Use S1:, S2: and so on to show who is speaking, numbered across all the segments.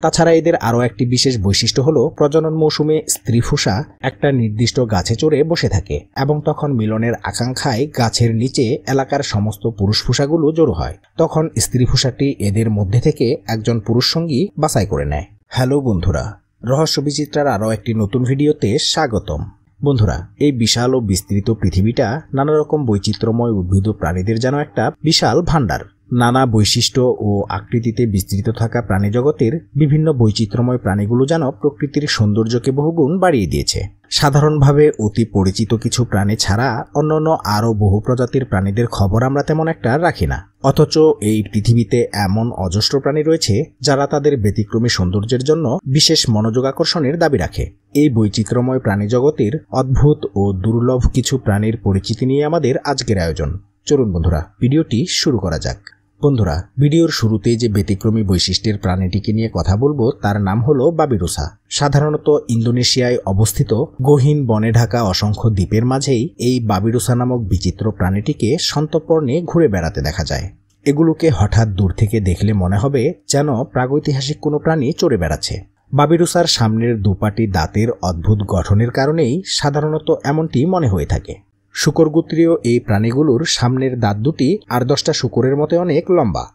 S1: তাছাড়া এদের আরও একটি বিশেষ বৈশিষ্ট্য হলো প্রজনন মৌসুমে স্ত্রী ফুসা একটা নির্দিষ্ট গাছে চড়ে বসে থাকে এবং তখন মিলনের আকাঙ্ক্ষায় গাছের নিচে এলাকার সমস্ত পুরুষ ফুসাগুলো জড়ো হয়। তখন স্ত্রী ফুসাটি এদের মধ্যে থেকে একজন পুরুষ সঙ্গী বাছাই করে নেয়। হ্যালো বন্ধুরা, রহস্য বিচিত্রার আরও একটি নতুন ভিডিওতে স্বাগতম। বন্ধুরা, এই বিশাল ও বিস্তৃত পৃথিবীটা নানা রকম বৈচিত্র্যময় উদ্ভিদ ও প্রাণীদের যেন একটা বিশাল ভাণ্ডার। নানা বৈশিষ্ট্য ও আকৃতিতে বিস্তৃত থাকা প্রাণীজগতের বিভিন্ন বৈচিত্র্যময় প্রাণীগুলো যেন প্রকৃতির সৌন্দর্যকে বহুগুণ বাড়িয়ে দিয়েছে। সাধারণভাবে অতি পরিচিত কিছু প্রাণী ছাড়া অন্যান্য আরও বহু প্রজাতির প্রাণীদের খবর আমরা তেমন একটা রাখি না, অথচ এই পৃথিবীতে এমন অজস্র প্রাণী রয়েছে যারা তাদের ব্যতিক্রমী সৌন্দর্যের জন্য বিশেষ মনোযোগ আকর্ষণের দাবি রাখে। এই বৈচিত্র্যময় প্রাণীজগতের অদ্ভুত ও দুর্লভ কিছু প্রাণীর পরিচিতি নিয়ে আমাদের আজকের আয়োজন। চলুন বন্ধুরা, ভিডিওটি শুরু করা যাক। বন্ধুরা, ভিডিওর শুরুতে যে ব্যতিক্রমী বৈশিষ্ট্যের প্রাণীটিকে নিয়ে কথা বলবো তার নাম হলো বাবিরুসা। সাধারণত ইন্দোনেশিয়ায় অবস্থিত গহীন বনে ঢাকা অসংখ্য দ্বীপের মাঝেই এই বাবিরুসা নামক বিচিত্র প্রাণীটিকে সন্তর্পণে ঘুরে বেড়াতে দেখা যায়। এগুলোকে হঠাৎ দূর থেকে দেখলে মনে হবে যেন প্রাগৈতিহাসিক কোনো প্রাণী চড়ে বেড়াচ্ছে। বাবিরুসার সামনের দুপাটি দাঁতের অদ্ভুত গঠনের কারণেই সাধারণত এমনটি মনে হয়ে থাকে। শূকরগোত্রীয় এই প্রাণীগুলোর সামনের দাঁত দুটি আর 10টা শূকরের মতো অনেক লম্বা।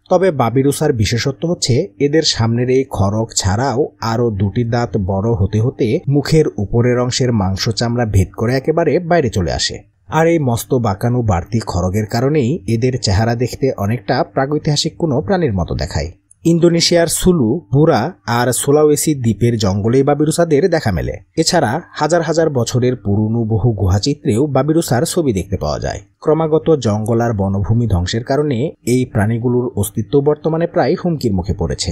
S1: তবে বাবিরুসার বিশেষত্ব হচ্ছে এদের সামনের এই খড়গ ছাড়াও আরও দুটি দাঁত বড় হতে হতে মুখের উপরের অংশের মাংস চামড়া ভেদ করে একেবারে বাইরে চলে আসে। আর এই মস্ত বাঁকানো বাড়তি খড়গের কারণেই এদের চেহারা দেখতে অনেকটা প্রাগৈতিহাসিক কোনো প্রাণীর মতো দেখায়। ইন্দোনেশিয়ার সুলু, বুরা আর সোলাওয়েসি দ্বীপের জঙ্গলেই বাবিরুসাদের দেখা মেলে। এছাড়া হাজার হাজার বছরের পুরনো বহু গুহাচিত্রেও বাবিরুসার ছবি দেখতে পাওয়া যায়। ক্রমাগত জঙ্গল আর বনভূমি ধ্বংসের কারণে এই প্রাণীগুলোর অস্তিত্ব বর্তমানে প্রায় হুমকির মুখে পড়েছে।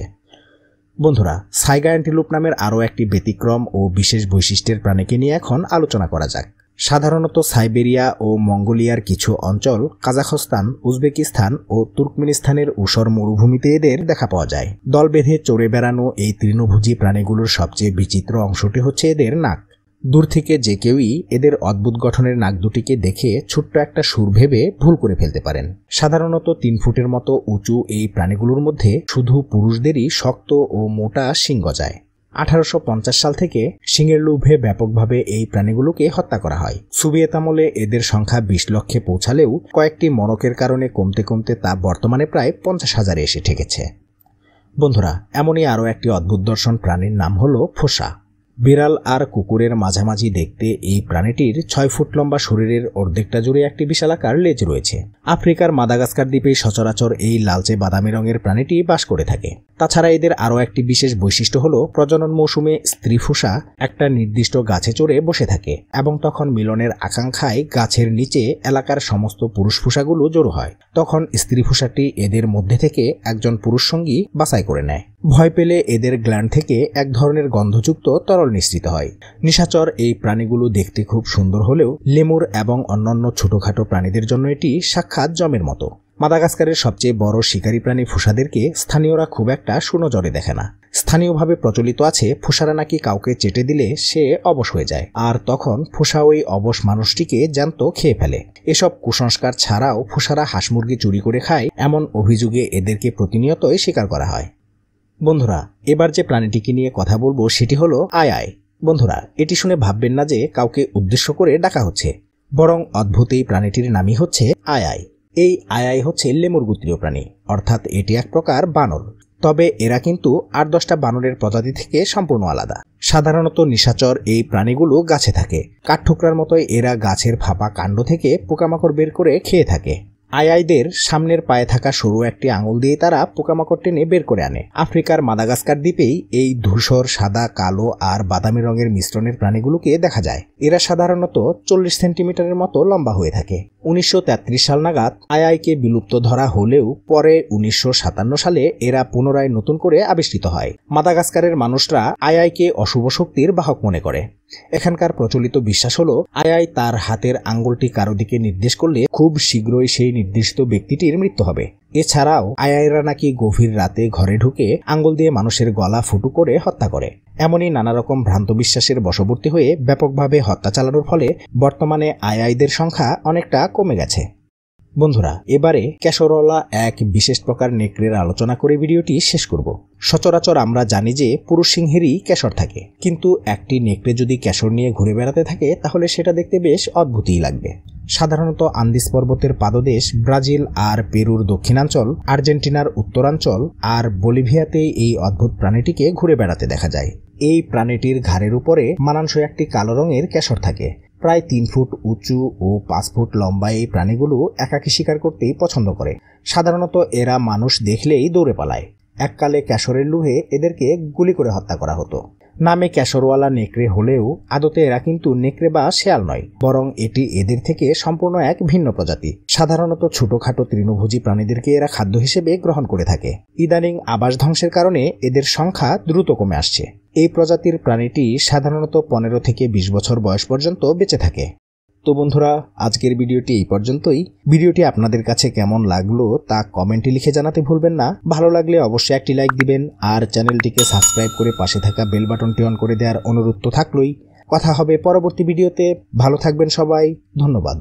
S1: বন্ধুরা, সাইগা অ্যান্টিলোপ নামের আরও একটি ব্যতিক্রম ও বিশেষ বৈশিষ্ট্যের প্রাণীকে নিয়ে এখন আলোচনা করা যাক। সাধারণত সাইবেরিয়া ও মঙ্গোলিয়ার কিছু অঞ্চল, কাজাখস্তান, উজবেকিস্তান ও তুর্কমেনিস্তানের ঊষর মরুভূমিতে এদের দেখা পাওয়া যায়। দল বেঁধে চড়ে বেড়ানো এই তৃণভোজী প্রাণীগুলোর সবচেয়ে বিচিত্র অংশটি হচ্ছে এদের নাক। দূর থেকে যে কেউই এদের অদ্ভুত গঠনের নাক দুটিকে দেখে ছোট্ট একটা সুর ভেবে ভুল করে ফেলতে পারেন। সাধারণত 3 ফুটের মতো উঁচু এই প্রাণীগুলোর মধ্যে শুধু পুরুষদেরই শক্ত ও মোটা শিং গজায়। 1850 সাল থেকে শিংয়ের লোভে ব্যাপকভাবে এই প্রাণীগুলোকে হত্যা করা হয়। সোভিয়েত আমলে এদের সংখ্যা 20 লক্ষে পৌঁছালেও কয়েকটি মড়কের কারণে কমতে কমতে তা বর্তমানে প্রায় 50,000-এ এসে ঠেকেছে। বন্ধুরা, এমনই আরও একটি অদ্ভুত দর্শন প্রাণীর নাম হলো ফোসা। বিড়াল আর কুকুরের মাঝামাঝি দেখতে এই প্রাণীটির 6 ফুট লম্বা শরীরের অর্ধেকটা জুড়ে একটি বিশালাকার লেজ রয়েছে। আফ্রিকার মাদাগাস্কার দ্বীপে সচরাচর এই লালচে বাদামি রঙের প্রাণীটি বাস করে থাকে। তাছাড়া এদের আরও একটি বিশেষ বৈশিষ্ট্য হলো প্রজনন মৌসুমে স্ত্রী ফুসা একটা নির্দিষ্ট গাছে চড়ে বসে থাকে এবং তখন মিলনের আকাঙ্ক্ষায় গাছের নিচে এলাকার সমস্ত পুরুষ ফুসাগুলো জড়ো হয়। তখন স্ত্রী ফুসাটি এদের মধ্যে থেকে একজন পুরুষ সঙ্গী বাছাই করে নেয়। ভয় পেলে এদের গ্ল্যান্ড থেকে এক ধরনের গন্ধযুক্ত তরল নিঃসৃত হয়। নিশাচর এই প্রাণীগুলো দেখতে খুব সুন্দর হলেও লেমুর এবং অন্যান্য ছোটখাটো প্রাণীদের জন্য এটি সাক্ষাৎ জমের মতো। মাদাগাস্কারের সবচেয়ে বড় শিকারী প্রাণী ফুসাদেরকে স্থানীয়রা খুব একটা সুনজরে দেখে না। স্থানীয়ভাবে প্রচলিত আছে ফুসারা নাকি কাউকে চেটে দিলে সে অবশ হয়ে যায়, আর তখন ফুসা ওই অবশ মানুষটিকে জ্যান্ত খেয়ে ফেলে। এসব কুসংস্কার ছাড়াও ফুসারা হাঁস মুরগি চুরি করে খায় এমন অভিযোগে এদেরকে প্রতিনিয়তই শিকার করা হয়। বন্ধুরা, এবার যে প্রাণীটিকে নিয়ে কথা বলবো সেটি হলো আয়। বন্ধুরা, এটি শুনে ভাববেন না যে কাউকে উদ্দেশ্য করে ডাকা হচ্ছে, বরং অদ্ভুত এই প্রাণীটির নামই হচ্ছে আয়। এই আয় হচ্ছে লেমুর গোত্রীয় প্রাণী, অর্থাৎ এটি এক প্রকার বানর। তবে এরা কিন্তু 8-10টা বানরের প্রজাতি থেকে সম্পূর্ণ আলাদা। সাধারণত নিশাচর এই প্রাণীগুলো গাছে থাকে। কাঠঠোকরার মতোই এরা গাছের ফাঁপা কাণ্ড থেকে পোকামাকড় বের করে খেয়ে থাকে। আইদের সামনের পায়ে থাকা সরু একটি আঙুল দিয়ে তারা পোকামাকড় টেনে বের করে আনে। আফ্রিকার মাদাগাস্কার দ্বীপেই এই ধূসর, সাদা, কালো আর বাদামি রঙের মিশ্রণের প্রাণীগুলোকে দেখা যায়। এরা সাধারণত 40 সেন্টিমিটারের মতো লম্বা হয়ে থাকে। 1933 সাল নাগাদ আইকে বিলুপ্ত ধরা হলেও পরে 1957 সালে এরা পুনরায় নতুন করে আবিষ্কৃত হয়। মাদাগাস্কারের মানুষরা আইকে অশুভ শক্তির বাহক মনে করে। এখানকার প্রচলিত বিশ্বাস হলো আই তার হাতের আঙ্গুলটি কারো দিকে নির্দেশ করলে খুব শীঘ্রই সেই নির্দিষ্ট ব্যক্তিটির মৃত্যু হবে। এছাড়াও আইরা নাকি গভীর রাতে ঘরে ঢুকে আঙ্গুল দিয়ে মানুষের গলা ফুটো করে হত্যা করে। এমনই নানা রকম ভ্রান্ত বিশ্বাসের বশবর্তী হয়ে ব্যাপকভাবে হত্যা চালানোর ফলে বর্তমানে আইদের সংখ্যা অনেকটা কমে গেছে। বন্ধুরা, এবারে কেশরওয়ালা এক বিশেষ প্রকার নেকড়ের আলোচনা করে ভিডিওটি শেষ করব। সচরাচর আমরা জানি যে পুরুষ সিংহেরই কেশর থাকে, কিন্তু একটি নেকড়ে যদি কেশর নিয়ে ঘুরে বেড়াতে থাকে তাহলে সেটা দেখতে বেশ অদ্ভুতই লাগবে। সাধারণত আন্দিস পর্বতের পাদদেশ, ব্রাজিল আর পেরুর দক্ষিণাঞ্চল, আর্জেন্টিনার উত্তরাঞ্চল আর বলিভিয়াতে এই অদ্ভুত প্রাণীটিকে ঘুরে বেড়াতে দেখা যায়। এই প্রাণীটির ঘাড়ের উপরে মানানসই একটি কালো রঙের কেশর থাকে। প্রায় 3 ফুট উঁচু ও 5 ফুট লম্বা এই প্রাণীগুলো একাকী শিকার করতেই পছন্দ করে। সাধারণত এরা মানুষ দেখলেই দৌড়ে পালায়। এককালে কেশরের লোভে এদেরকে গুলি করে হত্যা করা হতো। নামে কেশরওয়ালা নেকড়ে হলেও আদতে এরা কিন্তু নেকড়ে বা শেয়াল নয়, বরং এটি এদের থেকে সম্পূর্ণ এক ভিন্ন প্রজাতি। সাধারণত ছোটখাটো তৃণভোজী প্রাণীদেরকে এরা খাদ্য হিসেবে গ্রহণ করে থাকে। ইদানিং আবাস ধ্বংসের কারণে এদের সংখ্যা দ্রুত কমে আসছে। এই প্রজাতির প্রাণীটি সাধারণত 15 থেকে 20 বছর বয়স পর্যন্ত বেঁচে থাকে। তো বন্ধুরা, আজকের ভিডিওটি এই পর্যন্তই। ভিডিওটি আপনাদের কাছে কেমন লাগলো তা কমেন্টে লিখে জানাতে ভুলবেন না। ভালো লাগলে অবশ্যই একটি লাইক দিবেন আর চ্যানেলটিকে সাবস্ক্রাইব করে পাশে থাকা বেল বাটনটি অন করে দেওয়ার অনুরোধ তো থাকলোই। কথা হবে পরবর্তী ভিডিওতে। ভালো থাকবেন সবাই, ধন্যবাদ।